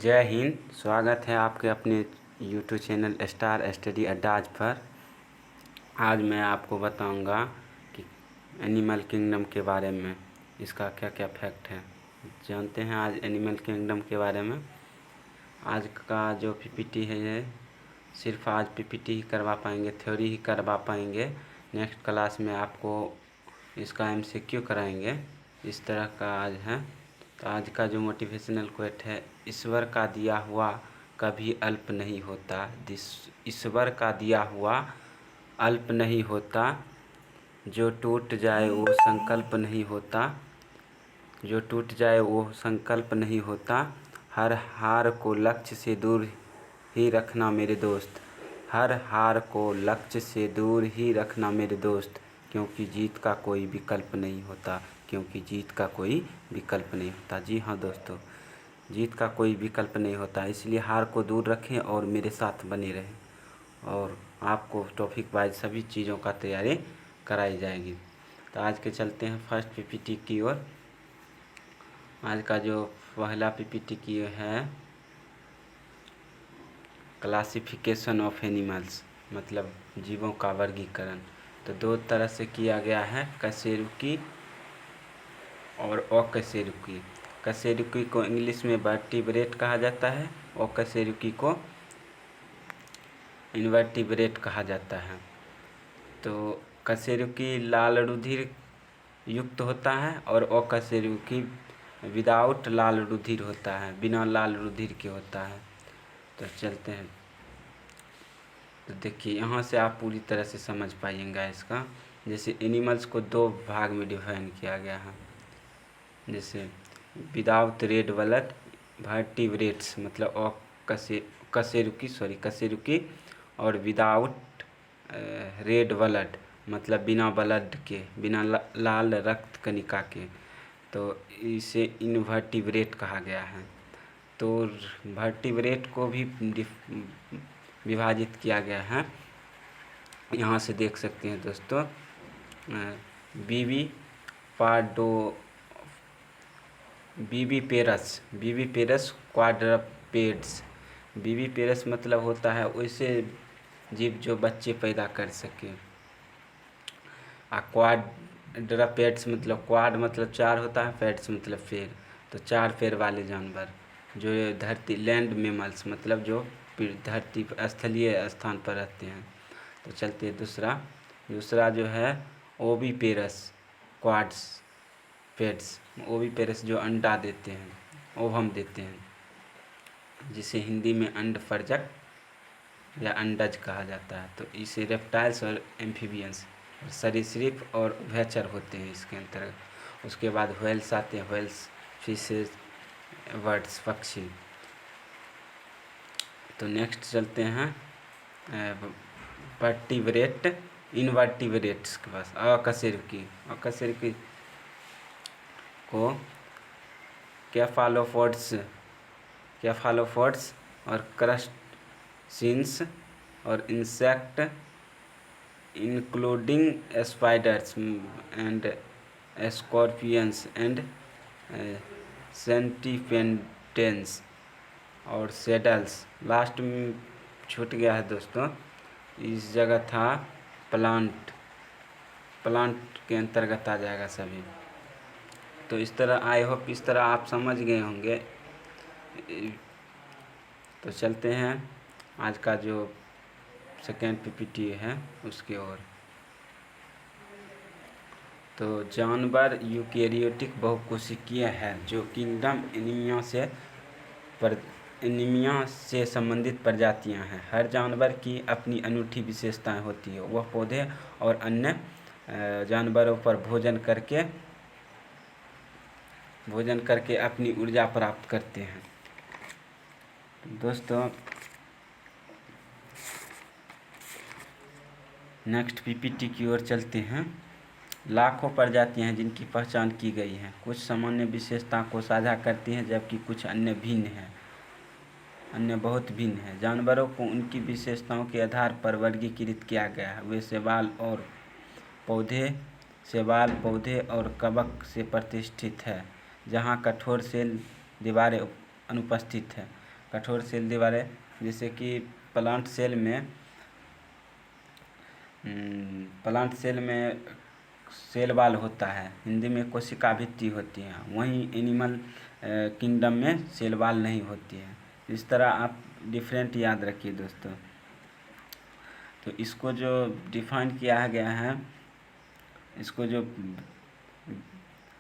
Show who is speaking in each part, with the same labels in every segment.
Speaker 1: जय हिंद। स्वागत है आपके अपने यूट्यूब चैनल स्टार स्टडी अड्डाज पर। आज मैं आपको बताऊंगा कि एनिमल किंगडम के बारे में, इसका क्या क्या फैक्ट है। जानते हैं आज एनिमल किंगडम के बारे में। आज का जो पीपीटी है ये सिर्फ आज पीपीटी ही करवा पाएंगे, थ्योरी ही करवा पाएंगे। नेक्स्ट क्लास में आपको इसका एमसीक्यू कराएंगे। इस तरह का आज है। तो आज का जो मोटिवेशनल कोट है, ईश्वर का दिया हुआ कभी अल्प नहीं होता। ईश्वर का दिया हुआ अल्प नहीं होता। जो टूट जाए वो संकल्प नहीं होता। जो टूट जाए वो संकल्प नहीं होता। हर हार को लक्ष्य से दूर ही रखना मेरे दोस्त। हर हार को लक्ष्य से दूर ही रखना मेरे दोस्त। क्योंकि जीत का कोई विकल्प नहीं होता। क्योंकि जीत का कोई विकल्प नहीं होता। जी हाँ दोस्तों, जीत का कोई विकल्प नहीं होता। इसलिए हार को दूर रखें और मेरे साथ बने रहें। और आपको टॉपिक वाइज सभी चीज़ों का तैयारी कराई जाएगी। तो आज के चलते हैं फर्स्ट पीपीटी की ओर। आज का जो पहला पीपीटी की है, क्लासिफिकेशन ऑफ एनिमल्स, मतलब जीवों का वर्गीकरण। तो दो तरह से किया गया है, कशेरुकी और अकशेरुकी। कशेरुकी को इंग्लिश में वर्टिब्रेट कहा जाता है और कशेरुकी को इनवर्टिब्रेट कहा जाता है। तो कशेरुकी लाल रुधिर युक्त होता है और अकशेरुकी विदाउट लाल रुधिर होता है, बिना लाल रुधिर के होता है। तो चलते हैं। तो देखिए, यहाँ से आप पूरी तरह से समझ पाइएगा इसका। जैसे एनिमल्स को दो भाग में डिफाइन किया गया है। जैसे विदाउट रेड ब्लड वर्टिब्रेट्स, मतलब कशेरुकी और विदाउट रेड ब्लड मतलब बिना ब्लड के, बिना लाल रक्त कणिका के। तो इसे इनवर्टिब्रेट कहा गया है। तो वर्टिब्रेट को भी विभाजित किया गया है। यहाँ से देख सकते हैं दोस्तों, बीबीपेरस क्वाड्रपेड्स। बीबीपेरस मतलब होता है वैसे जीव जो बच्चे पैदा कर सके। क्वाड्रपेड्स मतलब क्वाड मतलब चार होता है, पेड्स मतलब पैर। तो चार पैर वाले जानवर जो धरती, लैंड मेमल्स मतलब जो धरती पर स्थलीय स्थान पर रहते हैं। तो चलते हैं दूसरा जो है ओविपेरस क्वाड्स पेड्स। ओविपेरस जो अंडा देते हैं, ओवम देते हैं, जिसे हिंदी में अंडफर्जक या अंडज कहा जाता है। तो इसे रेप्टाइल्स और एम्फीबियंस, सरीसृप और उभयचर होते हैं इसके अंतर्गत। उसके बाद व्हेल्स आते हैं, व्हेल्स, फिशेज, बर्ड्स, पक्षी। तो नेक्स्ट चलते हैं वर्टिब्रेट इनवर्टिब्रेट्स के पास। अकशेरुकी को कैफालोपोड्स और क्रस्टेशियंस और insect including spiders and scorpions and centipedes और सेडल्स। लास्ट में छूट गया है दोस्तों, इस जगह था प्लांट के अंतर्गत आ जाएगा सभी। तो इस तरह आई होप इस तरह आप समझ गए होंगे। तो चलते हैं आज का जो सेकेंड पीपीटी है उसकी ओर। तो जानवर यूकेरियोटिक बहुकोशिकीय है, जो किंगडम एनीमिया से संबंधित प्रजातियां हैं। हर जानवर की अपनी अनूठी विशेषताएं होती है। वह पौधे और अन्य जानवरों पर भोजन करके अपनी ऊर्जा प्राप्त करते हैं। दोस्तों नेक्स्ट पीपीटी की ओर चलते हैं। लाखों प्रजातियां हैं जिनकी पहचान की गई है। कुछ सामान्य विशेषता को साझा करती हैं, जबकि कुछ अन्य बहुत भिन्न हैं। जानवरों को उनकी विशेषताओं के आधार पर वर्गीकृत किया गया है। वे शैवाल पौधे और कवक से प्रतिष्ठित है, जहाँ कठोर सेल दीवारें अनुपस्थित है। कठोर सेल दीवारें, जैसे कि प्लांट सेल में सेल वाल होता है, हिंदी में कोशिका भित्ति होती है, वहीं एनिमल किंगडम में सेल वाल नहीं होती है। इस तरह आप डिफरेंट याद रखिए दोस्तों। तो इसको जो डिफाइन किया गया है, इसको जो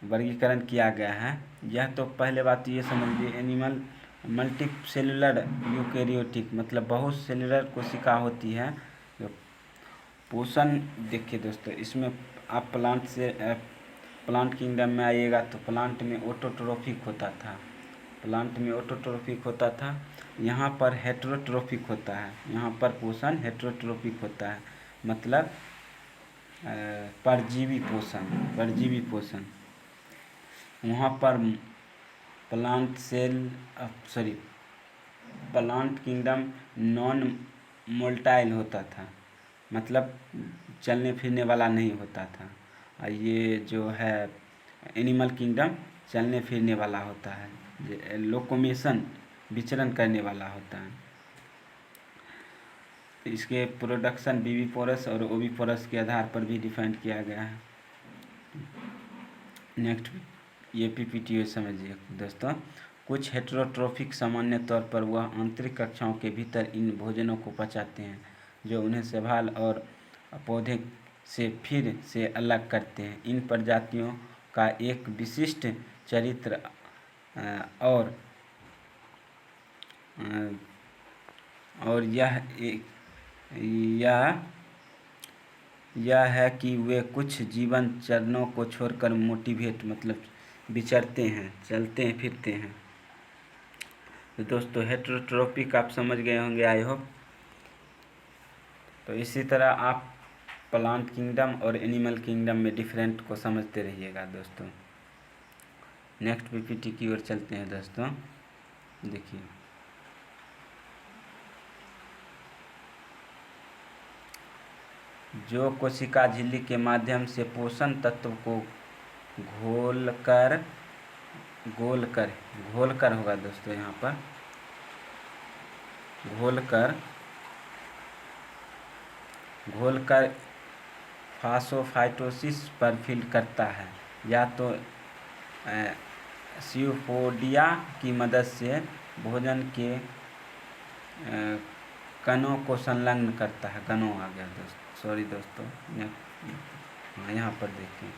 Speaker 1: वर्गीकरण किया गया है, यह तो पहले बात ये समझ लीजिए, एनिमल मल्टी सेलुलर यूकेरियोटिक मतलब बहुत सेलुलर कोशिका होती है। जो पोषण देखिए दोस्तों, इसमें आप प्लांट किंगडम में आइएगा तो प्लांट में ऑटोट्रोफिक होता था, यहाँ पर हेटेरोट्रोफिक होता है। यहाँ पर पोषण हेटेरोट्रोफिक होता है, मतलब परजीवी पोषण। वहाँ पर प्लांट किंगडम नॉन मोल्टाइल होता था, मतलब चलने फिरने वाला नहीं होता था। और ये जो है एनिमल किंगडम चलने फिरने वाला होता है, लोकोमेशन विचरण करने वाला होता है। तो इसके प्रोडक्शन विविपोरस और ओविपोरस के आधार पर भी डिफाइन किया गया है। नेक्स्ट ये पीपीटी समझिए दोस्तों। कुछ हेटेरोट्रोफिक सामान्य तौर पर वह आंतरिक कक्षाओं के भीतर इन भोजनों को पचाते हैं जो उन्हें शैवाल और पौधे से फिर से अलग करते हैं। इन प्रजातियों का एक विशिष्ट चरित्र और यह है कि वे कुछ जीवन चरणों को छोड़कर मोटिवेट मतलब विचरते हैं, चलते हैं, फिरते हैं। तो दोस्तों हेटेरोट्रोपिक आप समझ गए होंगे, आई होप। तो इसी तरह आप प्लांट किंगडम और एनिमल किंगडम में डिफरेंट को समझते रहिएगा दोस्तों। नेक्स्ट पीपीटी की ओर चलते हैं दोस्तों। देखिए जो कोशिका झिल्ली के माध्यम से पोषण तत्व को घोल कर होगा दोस्तों, यहाँ पर घोल कर फास्फोफाइटोसिस पर फीड करता है, या तो स्यूपोडिया की मदद से भोजन के कणों को संलग्न करता है। कणों आ गया दोस्तों, हाँ यहाँ पर देखें।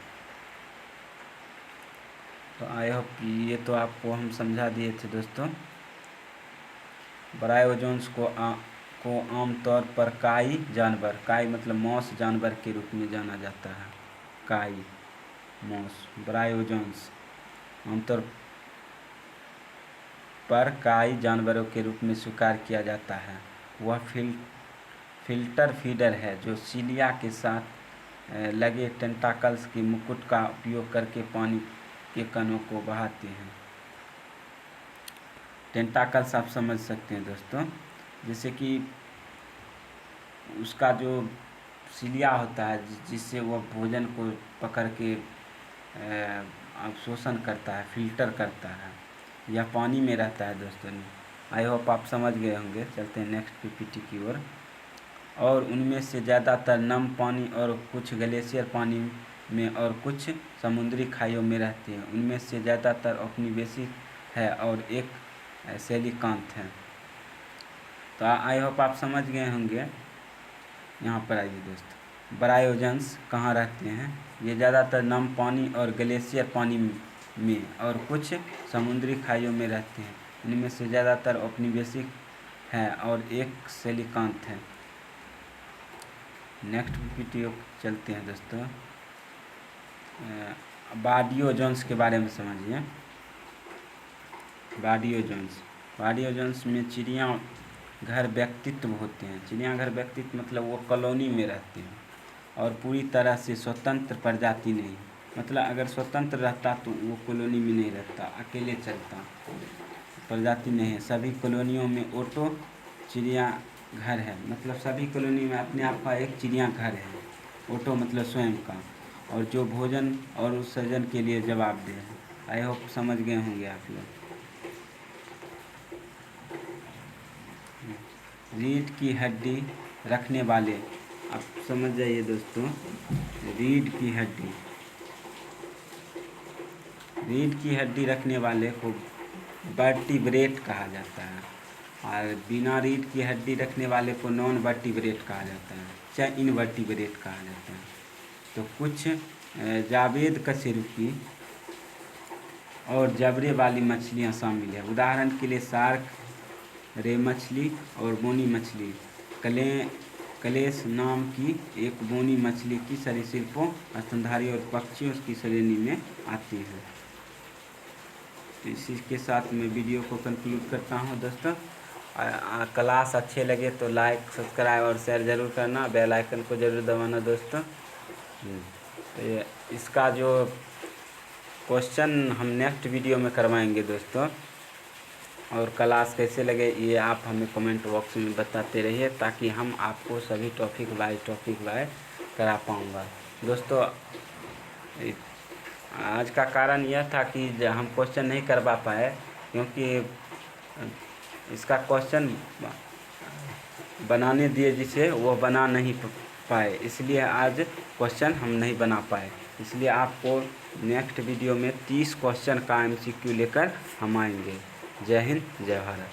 Speaker 1: तो आई होप ये तो आपको हम समझा दिए थे दोस्तों। ब्रायोजोन्स को आमतौर पर काई मतलब मॉस जानवर के रूप में जाना जाता है। ब्रायोजोन्स आमतौर पर काई जानवरों के रूप में स्वीकार किया जाता है। वह फिल्टर फीडर है जो सीलिया के साथ लगे टेंटाकल्स के मुकुट का उपयोग करके पानी के कणों को बहाते हैं। टेंटाकल्स आप समझ सकते हैं दोस्तों, जैसे कि उसका जो सीलिया होता है जिससे वह भोजन को पकड़ के अवशोषण करता है, फिल्टर करता है, या पानी में रहता है दोस्तों। आई होप आप समझ गए होंगे। चलते हैं नेक्स्ट पीपीटी की ओर। और उनमें से ज़्यादातर नम पानी और कुछ ग्लेशियर पानी में और कुछ समुद्री खाइयों में रहते हैं। उनमें से ज़्यादातर औपनिवेशिक है और एक सेलिकांत है। तो आई होप आप समझ गए होंगे। यहाँ पर आइए दोस्तों, ब्रायोजन्स कहाँ रहते हैं। ये ज़्यादातर नम पानी और ग्लेशियर पानी में और कुछ समुद्री खाइयों में रहते हैं। इनमें से ज़्यादातर औपनिवेशिक है और एक सेलिकांत है। नेक्स्ट वीडियो चलते हैं दोस्तों। बाडियोजोन्स के बारे में समझिए। बाडियोजोन्स में चिड़ियाघर व्यक्तित्व होते हैं। चिड़ियाघर व्यक्तित्व मतलब वो कॉलोनी में रहते हैं और पूरी तरह से स्वतंत्र प्रजाति नहीं, मतलब अगर स्वतंत्र रहता तो वो कॉलोनी में नहीं रहता, अकेले चलता, प्रजाति नहीं है। सभी कॉलोनियों में ऑटो चिड़ियाघर है, मतलब सभी कॉलोनी में अपने आप का एक चिड़ियाघर है। ऑटो मतलब स्वयं का, और जो भोजन और उत्सर्जन के लिए जवाबदेह है। आई होप समझ गए होंगे आप लोग। रीढ़ की हड्डी रखने वाले, आप समझ जाइए दोस्तों, रीढ़ की हड्डी, रीढ़ की हड्डी रखने वाले को वर्टिब्रेट कहा जाता है, और बिना रीढ़ की हड्डी रखने वाले को नॉन वर्टिब्रेट कहा जाता है, चाहे इनवर्टिब्रेट कहा जाता है। तो कुछ जावेद कशेरुकी और जबड़े वाली मछलियाँ शामिल है। उदाहरण के लिए शार्क, रे मछली और बोनी मछली। कलेश नाम की एक बोनी मछली की सरीसृपों, स्तनधारी और पक्षियों की श्रेणी में आती है। तो इसी के साथ मैं वीडियो को कंक्लूड करता हूँ दोस्तों। क्लास अच्छे लगे तो लाइक, सब्सक्राइब और शेयर ज़रूर करना, बेल आइकन को ज़रूर दबाना दोस्तों। तो इसका जो क्वेश्चन हम नेक्स्ट वीडियो में करवाएंगे दोस्तों, और क्लास कैसे लगे ये आप हमें कमेंट बॉक्स में बताते रहिए, ताकि हम आपको सभी टॉपिक वाइज करा पाऊँगा दोस्तों। आज का कारण यह था कि हम क्वेश्चन नहीं करवा पाए, क्योंकि इसका क्वेश्चन बनाने दिए जिसे वो बना नहीं पाए, इसलिए आज क्वेश्चन हम नहीं बना पाए। इसलिए आपको नेक्स्ट वीडियो में 30 क्वेश्चन का MCQ लेकर हम आएंगे। जय हिंद, जय भारत।